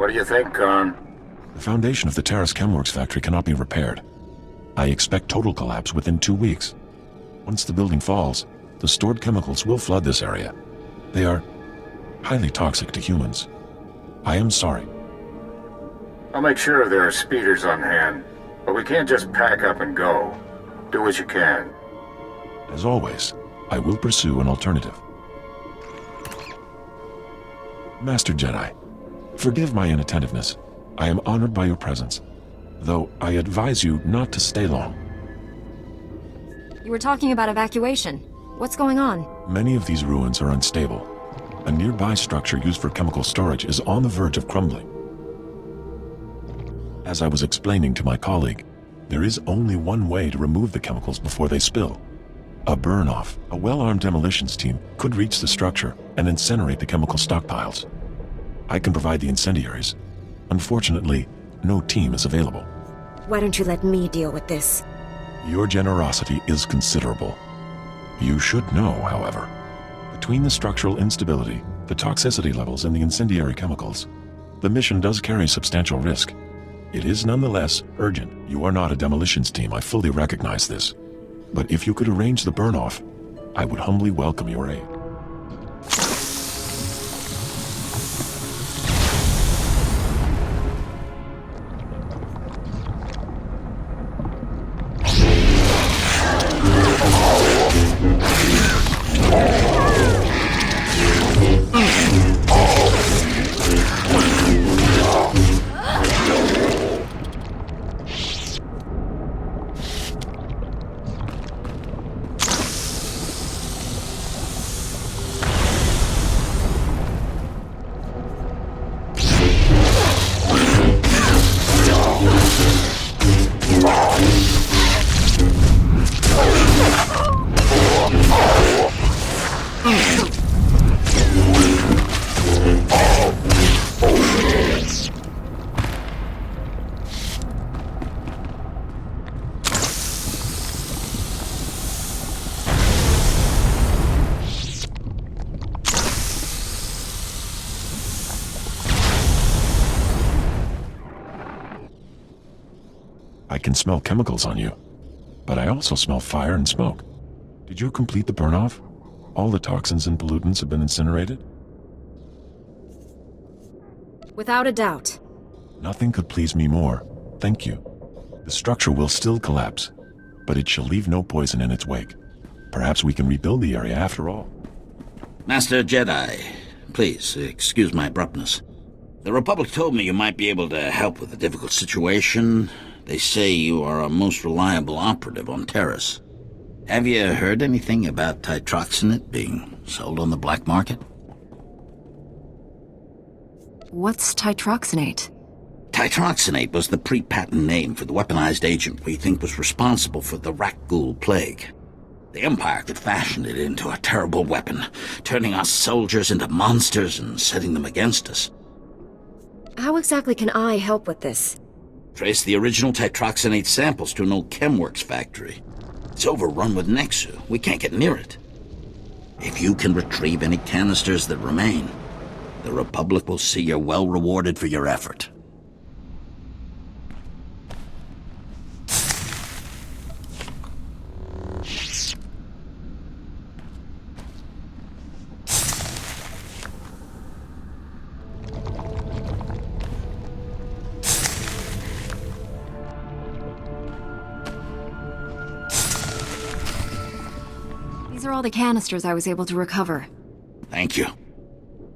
What do you think, Khan? The foundation of the Taris Chemworks factory cannot be repaired. I expect total collapse within 2 weeks. Once the building falls, the stored chemicals will flood this area. They are highly toxic to humans. I am sorry. I'll make sure there are speeders on hand, but we can't just pack up and go. Do what you can. As always, I will pursue an alternative. Master Jedi, forgive my inattentiveness. I am honored by your presence, though I advise you not to stay long. You were talking about evacuation. What's going on? Many of these ruins are unstable. A nearby structure used for chemical storage is on the verge of crumbling. As I was explaining to my colleague, there is only one way to remove the chemicals before they spill. A burn-off. A well-armed demolitions team could reach the structure and incinerate the chemical stockpiles. I can provide the incendiaries. Unfortunately, no team is available. Why don't you let me deal with this? Your generosity is considerable. You should know, however, between the structural instability, the toxicity levels, and the incendiary chemicals, the mission does carry substantial risk. It is nonetheless urgent. You are not a demolitions team, I fully recognize this. But if you could arrange the burn-off, I would humbly welcome your aid. I can smell chemicals on you, but I also smell fire and smoke. Did you complete the burn-off? All the toxins and pollutants have been incinerated? Without a doubt. Nothing could please me more. Thank you. The structure will still collapse, but it shall leave no poison in its wake. Perhaps we can rebuild the area after all. Master Jedi, please, excuse my abruptness. The Republic told me you might be able to help with a difficult situation. They say you are a most reliable operative on Taris. Have you heard anything about titroxinate being sold on the black market? What's titroxinate? Titroxinate was the pre-patent name for the weaponized agent we think was responsible for the Rakghoul plague. The Empire could fashion it into a terrible weapon, turning our soldiers into monsters and setting them against us. How exactly can I help with this? Trace the original titroxinate samples to an old Chemworks factory. It's overrun with Nexu. We can't get near it. If you can retrieve any canisters that remain, the Republic will see you're well rewarded for your effort. These are all the canisters I was able to recover. Thank you.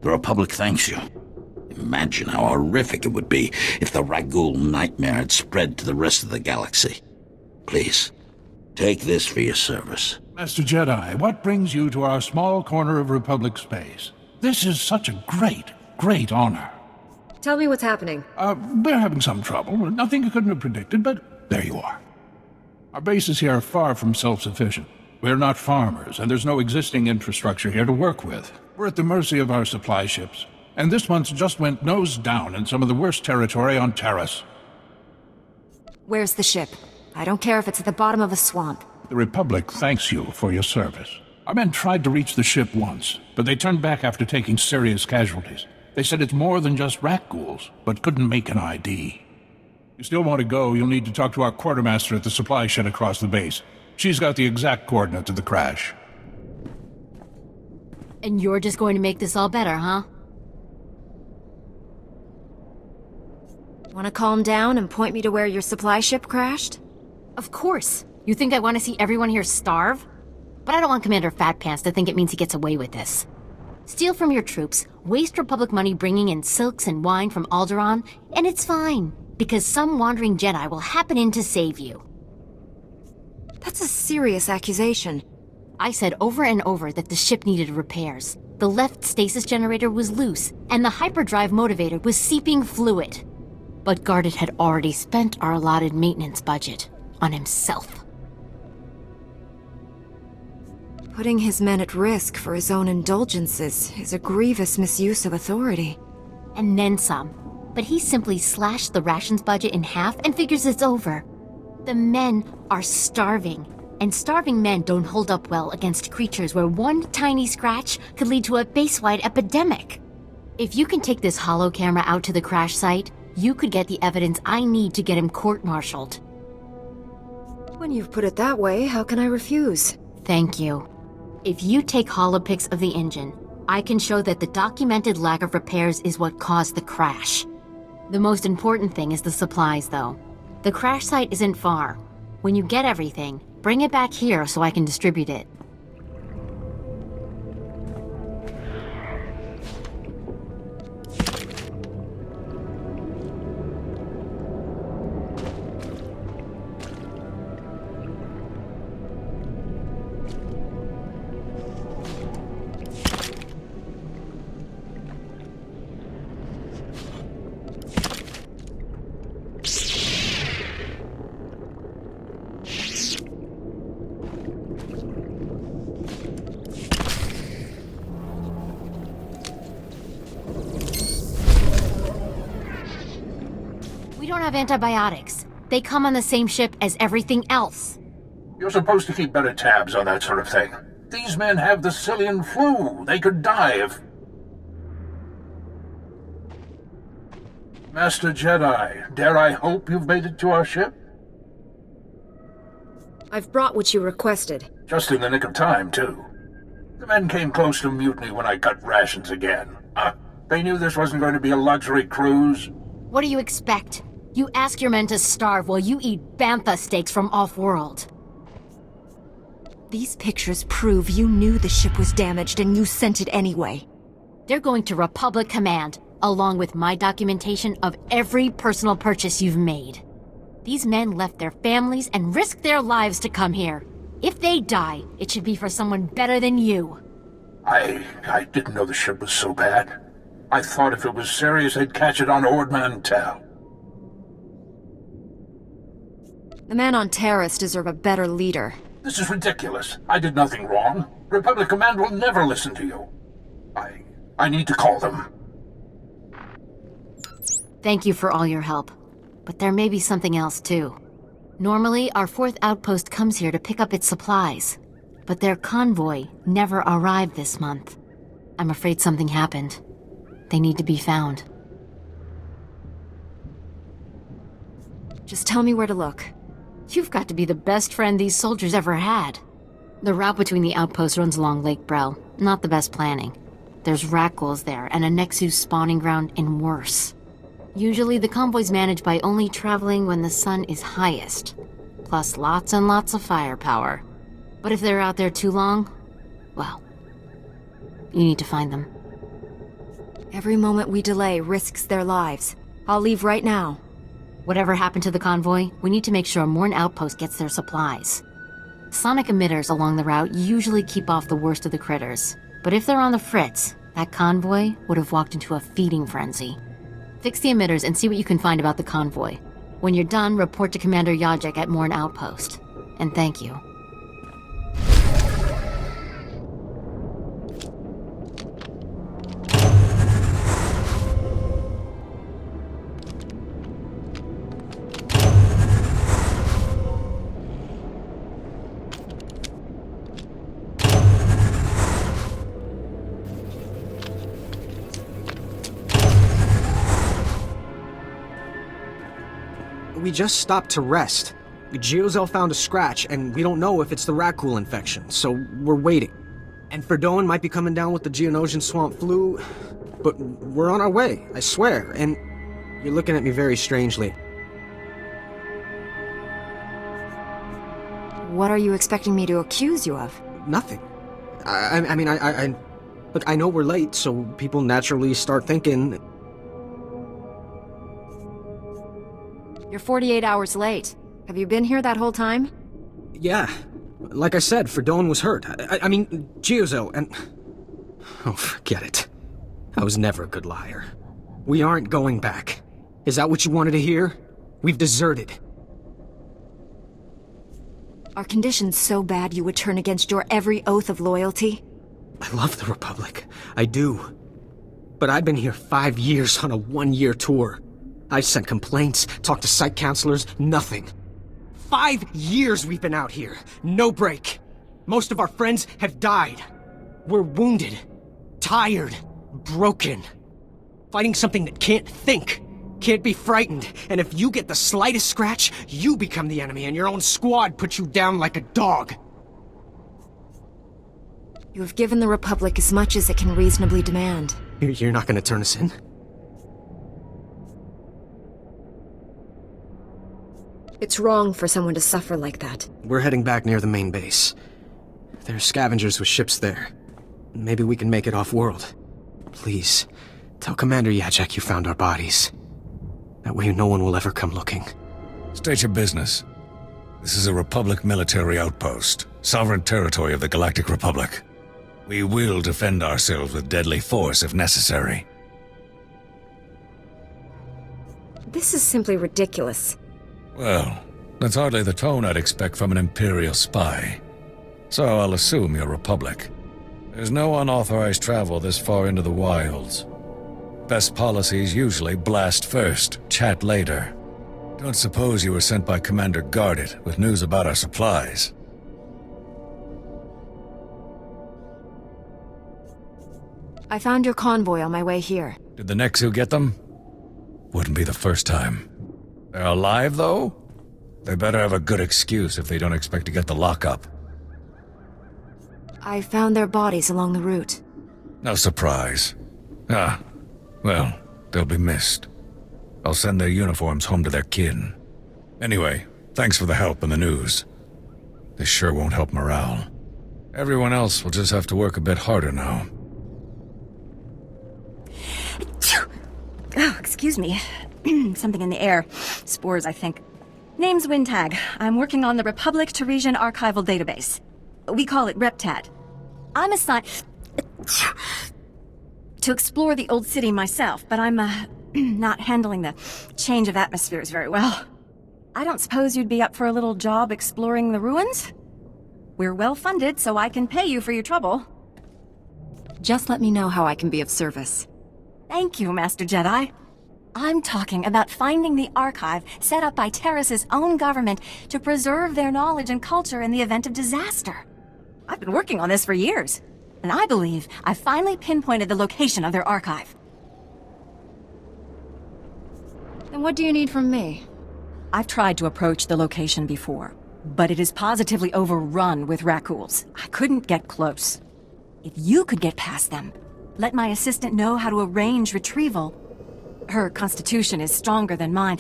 The Republic thanks you. Imagine how horrific it would be if the Rakghoul nightmare had spread to the rest of the galaxy. Please, take this for your service. Master Jedi, what brings you to our small corner of Republic space? This is such a great honor. Tell me what's happening. We're having some trouble. Nothing you couldn't have predicted, but there you are. Our bases here are far from self-sufficient. We're not farmers, and there's no existing infrastructure here to work with. We're at the mercy of our supply ships. And this one's just went nose down in some of the worst territory on Taris. Where's the ship? I don't care if it's at the bottom of a swamp. The Republic thanks you for your service. Our men tried to reach the ship once, but they turned back after taking serious casualties. They said it's more than just rat ghouls, but couldn't make an ID. You still want to go, you'll need to talk to our quartermaster at the supply shed across the base. She's got the exact coordinates of the crash. And you're just going to make this all better, huh? Want to calm down and point me to where your supply ship crashed? Of course. You think I want to see everyone here starve? But I don't want Commander Fat Pants to think it means he gets away with this. Steal from your troops, waste Republic money bringing in silks and wine from Alderaan, and it's fine, because some wandering Jedi will happen in to save you. That's a serious accusation. I said over and over that the ship needed repairs. The left stasis generator was loose, and the hyperdrive motivator was seeping fluid. But Gardet had already spent our allotted maintenance budget on himself. Putting his men at risk for his own indulgences is a grievous misuse of authority. And then some. But he simply slashed the rations budget in half and figures it's over. The men are starving, and starving men don't hold up well against creatures where one tiny scratch could lead to a base-wide epidemic. If you can take this holo camera out to the crash site, you could get the evidence I need to get him court-martialed. When you've put it that way, how can I refuse? Thank you. If you take holopics of the engine, I can show that the documented lack of repairs is what caused the crash. The most important thing is the supplies, though. The crash site isn't far. When you get everything, bring it back here so I can distribute it. We don't have antibiotics. They come on the same ship as everything else. You're supposed to keep better tabs on that sort of thing. These men have the Cillian flu. They could die if... Master Jedi, dare I hope you've made it to our ship? I've brought what you requested. Just in the nick of time, too. The men came close to mutiny when I cut rations again. They knew this wasn't going to be a luxury cruise. What do you expect? You ask your men to starve while you eat bantha steaks from off-world. These pictures prove you knew the ship was damaged and you sent it anyway. They're going to Republic Command, along with my documentation of every personal purchase you've made. These men left their families and risked their lives to come here. If they die, it should be for someone better than you. I didn't know the ship was so bad. I thought if it was serious, they'd catch it on Ord Mantell. The men on Taris deserve a better leader. This is ridiculous. I did nothing wrong. Republic Command will never listen to you. I need to call them. Thank you for all your help. But there may be something else, too. Normally, our 4th outpost comes here to pick up its supplies. But their convoy never arrived this month. I'm afraid something happened. They need to be found. Just tell me where to look. You've got to be the best friend these soldiers ever had. The route between the outposts runs along Lake Brel. Not the best planning. There's rat ghouls there, and a Nexus spawning ground and worse. Usually the convoy's managed by only traveling when the sun is highest. Plus lots and lots of firepower. But if they're out there too long, well, you need to find them. Every moment we delay risks their lives. I'll leave right now. Whatever happened to the convoy, we need to make sure Morn Outpost gets their supplies. Sonic emitters along the route usually keep off the worst of the critters. But if they're on the fritz, that convoy would have walked into a feeding frenzy. Fix the emitters and see what you can find about the convoy. When you're done, report to Commander Yajek at Morn Outpost. And thank you. We just stopped to rest. Geozel found a scratch, and we don't know if it's the Rakul infection, so we're waiting. And Verdone might be coming down with the Geonosian swamp flu, but we're on our way, I swear, and you're looking at me very strangely. What are you expecting me to accuse you of? Nothing. I mean, look, I know we're late, so people naturally start thinking... You're 48 hours late. Have you been here that whole time? Yeah. Like I said, Verdone was hurt. I mean, Geozel, and... Oh, forget it. I was never a good liar. We aren't going back. Is that what you wanted to hear? We've deserted. Are conditions so bad you would turn against your every oath of loyalty? I love the Republic. I do. But I've been here 5 years on a 1-year tour. I've sent complaints, talked to site counselors, nothing. 5 years we've been out here. No break. Most of our friends have died. We're wounded, tired, broken. Fighting something that can't think, can't be frightened, and if you get the slightest scratch, you become the enemy and your own squad puts you down like a dog. You have given the Republic as much as it can reasonably demand. You're not gonna turn us in? It's wrong for someone to suffer like that. We're heading back near the main base. There are scavengers with ships there. Maybe we can make it off-world. Please, tell Commander Yajek you found our bodies. That way no one will ever come looking. State your business. This is a Republic military outpost, sovereign territory of the Galactic Republic. We will defend ourselves with deadly force if necessary. This is simply ridiculous. Well, that's hardly the tone I'd expect from an Imperial spy. So I'll assume you're Republic. There's no unauthorized travel this far into the wilds. Best policies usually blast first, chat later. Don't suppose you were sent by Commander Guarded with news about our supplies. I found your convoy on my way here. Did the Nexu get them? Wouldn't be the first time. They're alive, though? They better have a good excuse if they don't expect to get the lockup. I found their bodies along the route. No surprise. Ah, well, they'll be missed. I'll send their uniforms home to their kin. Anyway, thanks for the help and the news. This sure won't help morale. Everyone else will just have to work a bit harder now. Oh, excuse me. Something in the air. Spores, I think. Name's Wintag. I'm working on the Republic Tarisian Archival Database. We call it RepTat. I'm assigned to explore the old city myself, but I'm not handling the change of atmospheres very well. I don't suppose you'd be up for a little job exploring the ruins? We're well funded, so I can pay you for your trouble. Just let me know how I can be of service. Thank you, Master Jedi. I'm talking about finding the archive set up by Taris' own government to preserve their knowledge and culture in the event of disaster. I've been working on this for years, and I believe I've finally pinpointed the location of their archive. Then what do you need from me? I've tried to approach the location before, but it is positively overrun with Rakuls. I couldn't get close. If you could get past them, let my assistant know how to arrange retrieval. Her constitution is stronger than mine.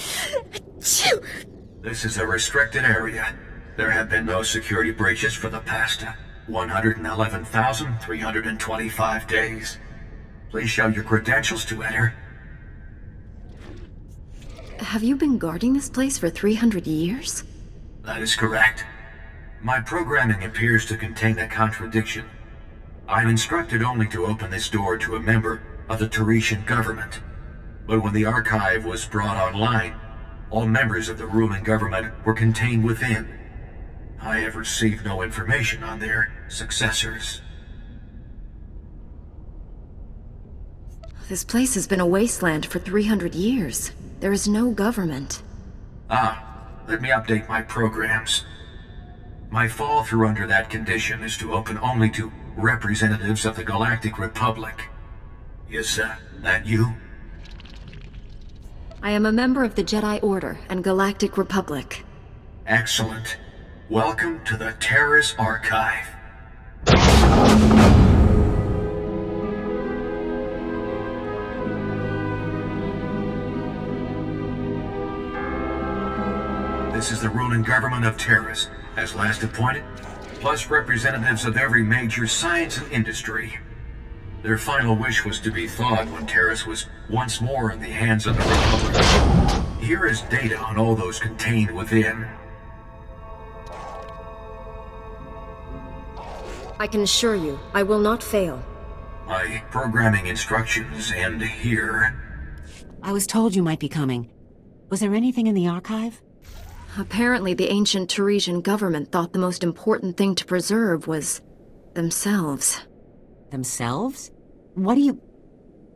This is a restricted area. There have been no security breaches for the past 111,325 days. Please show your credentials to enter. Have you been guarding this place for 300 years? That is correct. My programming appears to contain a contradiction. I'm instructed only to open this door to a member of the Tarisian government. But when the archive was brought online, all members of the ruling government were contained within. I have received no information on their successors. This place has been a wasteland for 300 years. There is no government. Let me update my programs. My fall through under that condition is to open only to representatives of the Galactic Republic. Is that you? I am a member of the Jedi Order and Galactic Republic. Excellent. Welcome to the Taris Archive. This is the ruling government of Taris, as last appointed, plus representatives of every major science and industry. Their final wish was to be thawed when Taris was once more in the hands of the Republic. Here is data on all those contained within. I can assure you, I will not fail. My programming instructions end here. I was told you might be coming. Was there anything in the archive? Apparently, the ancient Tarisian government thought the most important thing to preserve was themselves. Themselves? What do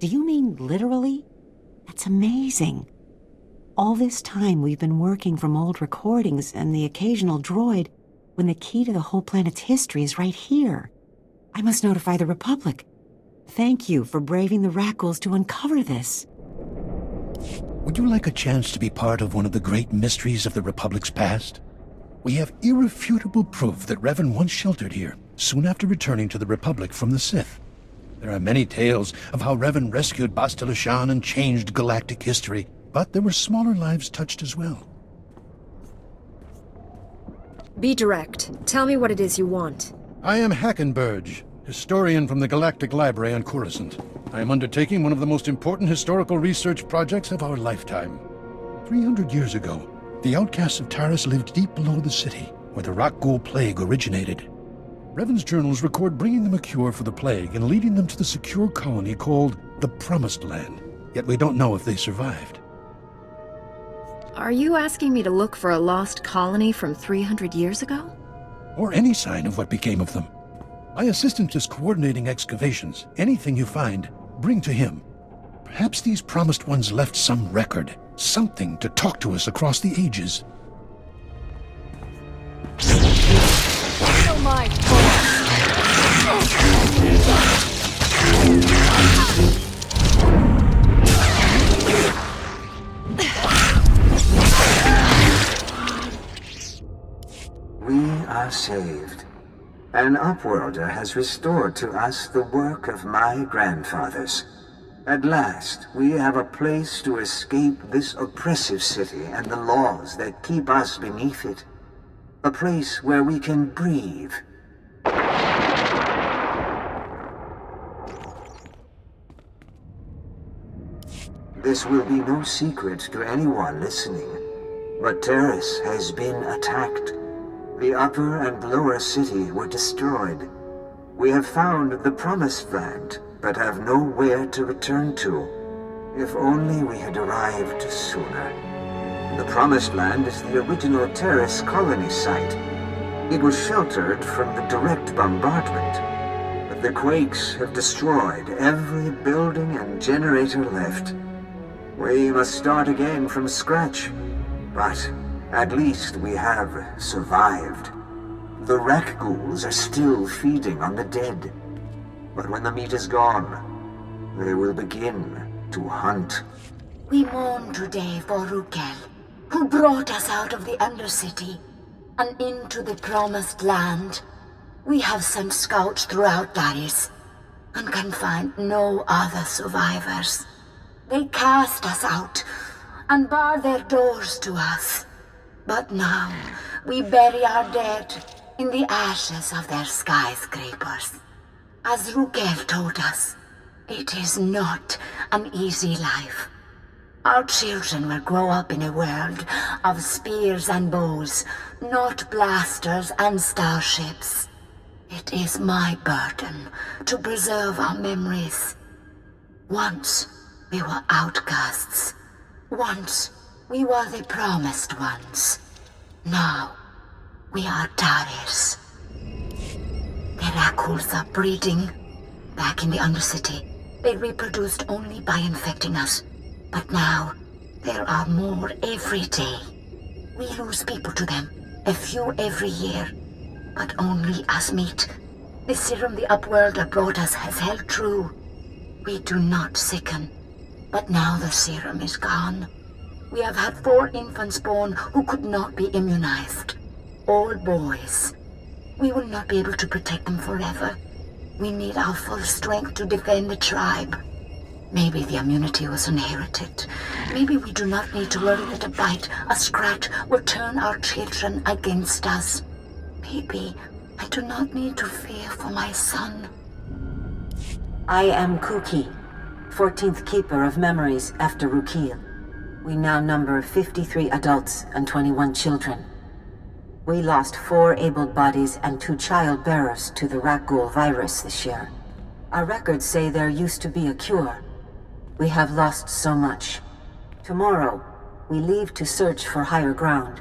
you mean literally? That's amazing. All this time we've been working from old recordings and the occasional droid, when the key to the whole planet's history is right here. I must notify the Republic. Thank you for braving the Rackles to uncover this. Would you like a chance to be part of one of the great mysteries of the Republic's past? We have irrefutable proof that Revan once sheltered here, soon after returning to the Republic from the Sith. There are many tales of how Revan rescued Bastila Shan and changed galactic history, but there were smaller lives touched as well. Be direct. Tell me what it is you want. I am Hackenberg, historian from the Galactic Library on Coruscant. I am undertaking one of the most important historical research projects of our lifetime. 300 years ago, the outcasts of Taris lived deep below the city, where the Rakghoul plague originated. Revan's journals record bringing them a cure for the plague and leading them to the secure colony called the Promised Land, yet we don't know if they survived. Are you asking me to look for a lost colony from 300 years ago? Or any sign of what became of them. My assistant is coordinating excavations. Anything you find, bring to him. Perhaps these promised ones left some record, something to talk to us across the ages. Oh my We are saved. An Upworlder has restored to us the work of my grandfathers. At last, we have a place to escape this oppressive city and the laws that keep us beneath it. A place where we can breathe. This will be no secret to anyone listening, but Taris has been attacked. The upper and lower city were destroyed. We have found the Promised Land, but have nowhere to return to. If only we had arrived sooner. The Promised Land is the original Taris colony site. It was sheltered from the direct bombardment, but the quakes have destroyed every building and generator left. We must start again from scratch, but at least we have survived. The Rakghouls are still feeding on the dead, but when the meat is gone, they will begin to hunt. We mourn today for Rukel, who brought us out of the Undercity and into the Promised Land. We have sent scouts throughout Taris and can find no other survivors. They cast us out and barred their doors to us. But now we bury our dead in the ashes of their skyscrapers. As Rukel told us, it is not an easy life. Our children will grow up in a world of spears and bows, not blasters and starships. It is my burden to preserve our memories. Once we were outcasts. Once we were the promised ones. Now we are Taris. The Rakghouls are breeding. Back in the Undercity, they reproduced only by infecting us. But now, there are more every day. We lose people to them, a few every year. But only as meat. The serum the Upworlder brought us has held true. We do not sicken. But now the serum is gone. We have had 4 infants born who could not be immunized. All boys. We will not be able to protect them forever. We need our full strength to defend the tribe. Maybe the immunity was inherited. Maybe we do not need to worry that a bite, a scratch, will turn our children against us. Maybe I do not need to fear for my son. I am Kuki, 14th Keeper of Memories after Rukil. We now number 53 adults and 21 children. We lost 4 abled bodies and 2 child bearers to the rat ghoul virus this year. Our records say there used to be a cure. We have lost so much. Tomorrow, we leave to search for higher ground.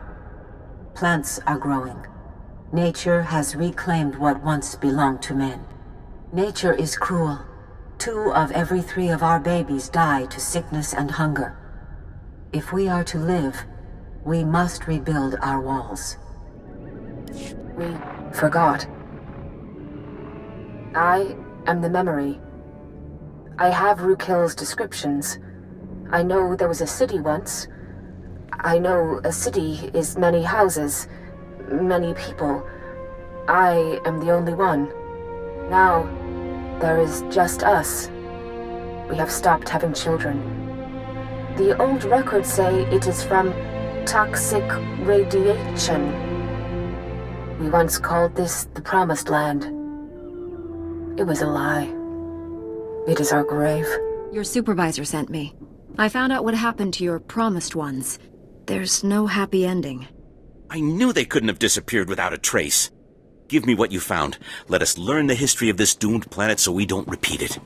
Plants are growing. Nature has reclaimed what once belonged to men. Nature is cruel. 2 of every 3 of our babies die to sickness and hunger. If we are to live, we must rebuild our walls. We forgot. I am the memory. I have Rukil's descriptions. I know there was a city once. I know a city is many houses, many people. I am the only one. Now, there is just us. We have stopped having children. The old records say it is from toxic radiation. We once called this the Promised Land. It was a lie. It is our grave. Your supervisor sent me. I found out what happened to your promised ones. There's no happy ending. I knew they couldn't have disappeared without a trace. Give me what you found. Let us learn the history of this doomed planet so we don't repeat it.